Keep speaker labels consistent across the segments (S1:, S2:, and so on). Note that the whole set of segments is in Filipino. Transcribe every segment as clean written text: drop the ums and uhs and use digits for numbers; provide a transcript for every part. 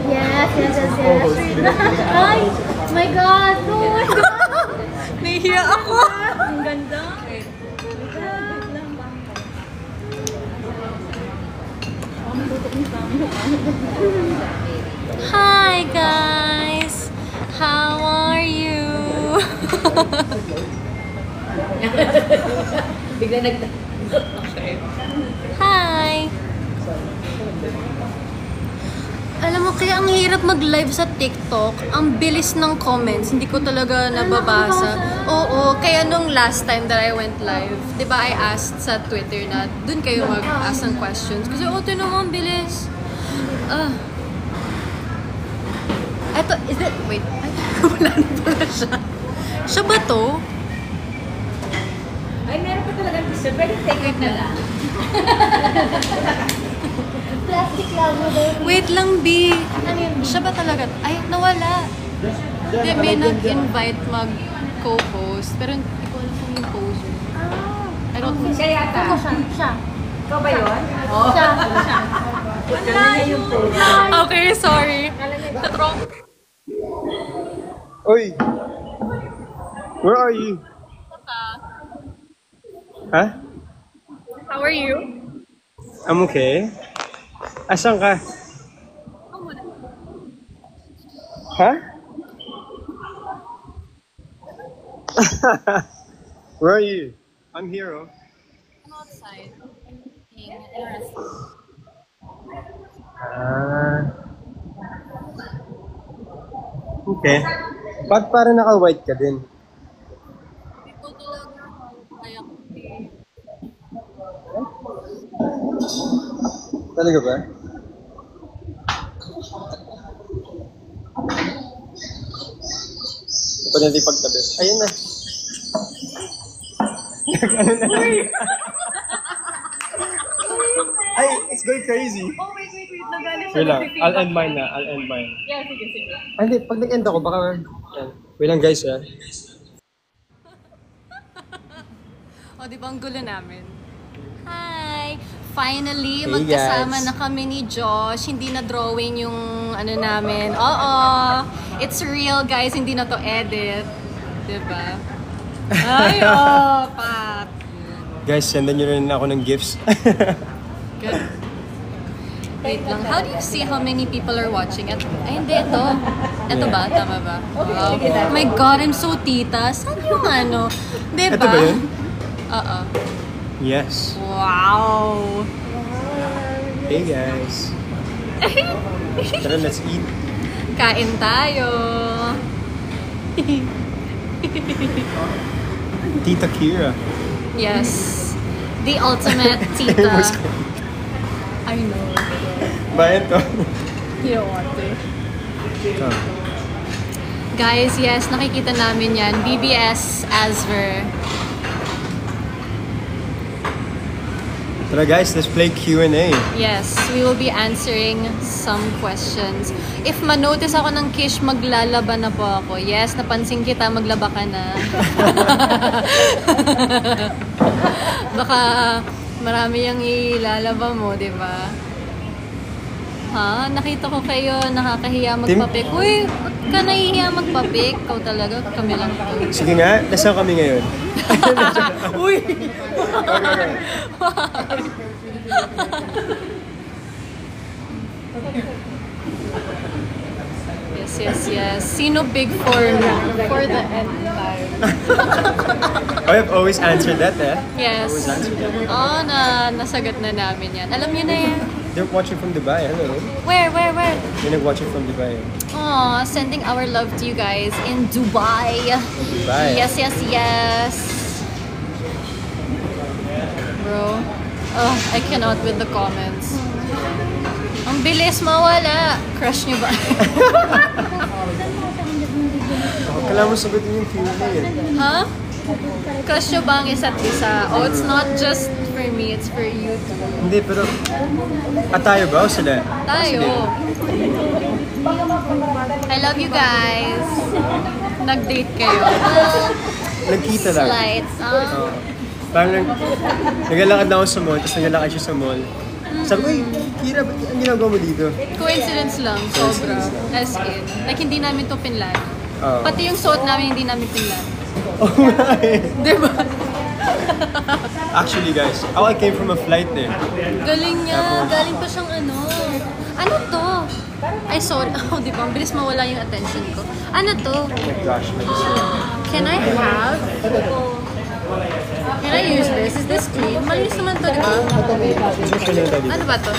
S1: Yes. Ay! My God! Oh my God!
S2: Nahihiya ako!
S1: Ang ganda!
S2: Hi guys! How are you?
S3: Bigla
S2: Okay. Hi! Alam mo, kaya ang hirap mag-live sa TikTok. Ang bilis ng comments. Hindi ko talaga nababasa. Oo, kaya nung last time that I went live, di ba I asked sa Twitter na dun kayo mag-ask ng questions. Kasi, tinan mo, ang bilis. Eto, is it, wait. Ay, wala na pala siya. Siya ba to?
S3: Ay, meron pa talaga t-shirt. Pwede take it na lang.
S1: Plastic lang mo daw.
S2: Wait lang, B. Ano yun? Siya ba talaga? Ay, nawala. Hindi, may nag-invite mag-co-host. Pero hindi ko alam kung yung poser. I don't think
S3: Siya yata.
S1: Ako siya.
S3: Ikaw ba yun?
S1: Siya.
S3: Wala yung post.
S2: Okay, sorry. Natrong.
S4: Oi! Where are you? Huh?
S2: How are you?
S4: I'm okay. Asan ka? Huh? Where are you? I'm here, oh.
S2: I'm outside. Being interesting.
S4: Okay. Ba't parang naka-white ka din?
S2: Ito talaga. Kaya ko
S4: Talaga ba? Pag hindi pagtabi. Ayun na. Ano na? Ay, it's going crazy.
S2: Oh, wait. Nagalit
S4: Wait lang. I'll end mine na.
S2: Yeah, sige.
S4: Ay, hindi. Pag nag-end ako, baka... Yan. Wait lang, guys, ha.
S2: Di ba ang gulo namin? Hi! Finally,
S4: Hey,
S2: magkasama
S4: guys.
S2: na kami ni Josh. Hindi na drawing yung ano namin. Oo! It's real, guys. Hindi na to edit. Diba? Ay, Pat!
S4: Guys, sendan nyo rin ako ng gifts.
S2: Good. Wait lang. How do you see how many people are watching? Ay, hindi. Ito ba? Tama ba? Oh my God, I'm so tita. Saan yung ano? Diba?
S4: Ito ba yun?
S2: Oo.
S4: Yes.
S2: Wow!
S4: Hey, guys. Tara, let's eat.
S2: Kain tayo!
S4: Tita Kira.
S2: Yes. The ultimate tita. I know.
S4: Bayan to.
S2: You don't want to.
S4: Oh.
S2: Guys, yes, nakikita namin yan. BBS Asver.
S4: Tara guys, let's play Q&A.
S2: Yes, we will be answering some questions. If manotice ako ng Kish, maglalaba na po ako. Yes, napansin kita, maglaba ka na. Baka marami yung ilalaba mo, di ba? Ha? Nakita ko kayo, nakakahiya magpapik. Uy, ba't ka nahihiya magpapik? Ikaw talaga, kami lang to.
S4: Sige nga, nasaan kami ngayon?
S2: Uy! Yes. Sino big for the end time?
S4: I've always answered that, eh?
S2: Yes.
S4: Always answered that.
S2: Oo, nasagot na namin yan. Alam niyo na yan.
S4: They're watching from Dubai, hello.
S2: Where?
S4: They're watching from Dubai.
S2: Aw, sending our love to you guys in Dubai.
S4: Dubai.
S2: Yes. Bro, I cannot with the comments. Ang bilis mawala. Crush niyo ba?
S4: Kailangan mo sagutin yung Q&A, eh.
S2: Ha? Crush niyo ba ang isa't isa? Oh, it's not just for me, it's for you too.
S4: Hindi, pero... tayo ba o sila?
S2: Tayo. I love you guys. Nag-date kayo.
S4: Nagkita lang.
S2: Slides.
S4: Oo. Parang naglalakad na ako sa mall, tapos naglalakad siya sa mall. Sabi ko, Kira, ba't ang ginagawa mo dito?
S2: Coincidence lang, sobra. As in. Like, hindi namin to pinlan.
S4: Oo.
S2: Pati yung suot namin, hindi namin pinlan.
S4: Oh my!
S2: Diba?
S4: Actually guys, I came from a flight eh.
S2: Galing niya. Galing pa siyang ano. Ano to? Ay, sorry. Oh, di ba? Ang bilis mawala yung attention ko. Ano to?
S4: Oh my gosh,
S2: Can I have? Can I use this? Is this clean? Malinis naman to, di ba?
S4: Social na tayo
S2: Ano
S4: dito.
S2: ba to?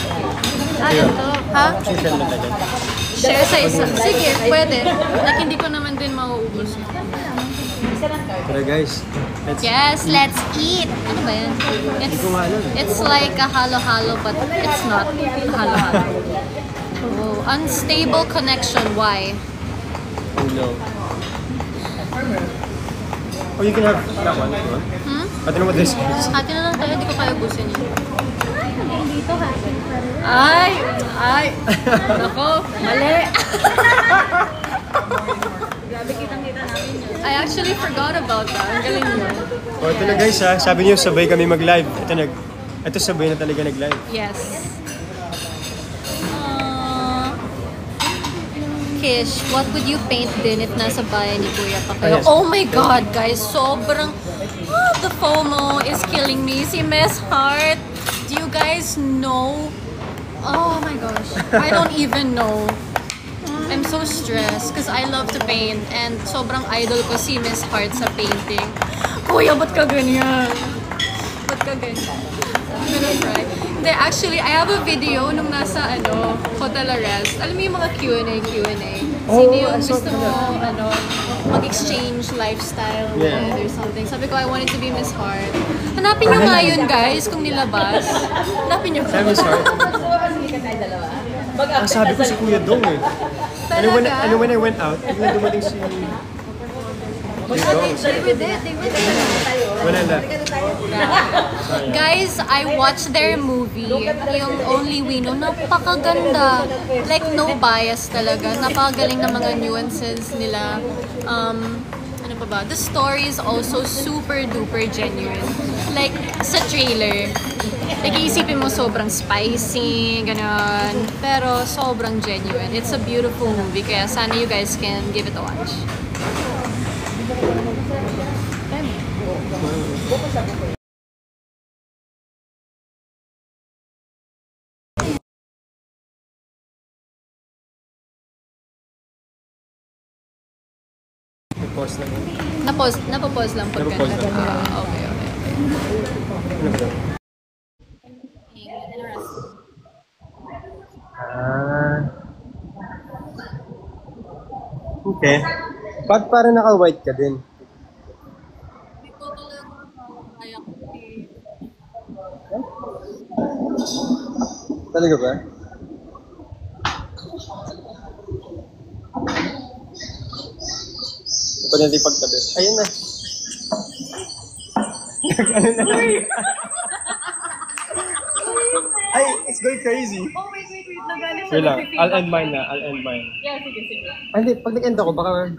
S2: Ano to? Ha?
S4: Social na tayo.
S2: Share sa isa. Sige, pwede. Like, hindi ko naman din mauubos.
S4: Tara guys,
S2: Yes, let's eat! Ano ba yan? It's like a halo-halo, but it's not halo-halo. Oh, unstable connection. Why?
S4: Oh no. Oh, you can have that one.
S2: Hmm?
S4: I don't know what this is.
S2: Hati na lang tayo, di ko kaya ubusin yun.
S1: Dito happy pa rin.
S2: Ay! Nako, mali!
S3: Grabe kitang-kita namin yun.
S2: I actually forgot about that. Ang galing mo.
S4: Oh, ito na guys ha. Sabi niyo sabay kami mag-live. Ito sabay na talaga nag-live.
S2: Yes. Aww. Kish, what would you paint din if nasa bahay ni Kuya pa kayo?
S4: Yes.
S2: Oh my God, guys! Sobrang... the FOMO is killing me. Si Miss Heart, do you guys know? Oh my gosh. I don't even know. I'm so stressed because I love to paint and sobrang idol ko si Miss Heart sa painting. Kuya, ba't ka ganyan? Ba't ka ganyan? I'm gonna cry. Hindi, actually, I have a video nung nasa, Hotel Arrest. Alam mo yung mga Q&A. Sino yung gusto mo, mag-exchange lifestyle with or something. Sabi ko, I wanted to be Miss Heart. Hanapin nyo nga yun, guys, kung nilabas. Hanapin nyo.
S4: Sabi Miss Heart.
S3: Silikan tayo dalawa.
S4: Ang sabi ko si Kuya Dong eh.
S2: Talaga?
S4: When I went out, biglang dumating si...
S2: They were there.
S4: When I left.
S2: Guys, I watched their movie, yung Only We Know. Napakaganda. Like, no bias talaga. Napakagaling na mga nuances nila. Ano pa ba? The story is also super duper genuine. Like, sa trailer, like, iisipin mo sobrang spicy, ganon. Pero sobrang genuine. It's a beautiful movie, kaya sana you guys can give it a watch.
S4: Pause lang.
S2: Napapause lang pag
S4: Napapause
S2: ganun.
S4: lang.
S2: Okay.
S4: Ano ba? Okay. Ba't parang naka-white ka din? Talaga ba? Pwede natin pagtabi. Ayun na. Ano na? Ay, it's going crazy.
S3: Oh, wait. Nagalit
S4: Wait lang. I'll end mine na.
S3: Yeah, sige.
S4: Hindi, pag nag-end ako, baka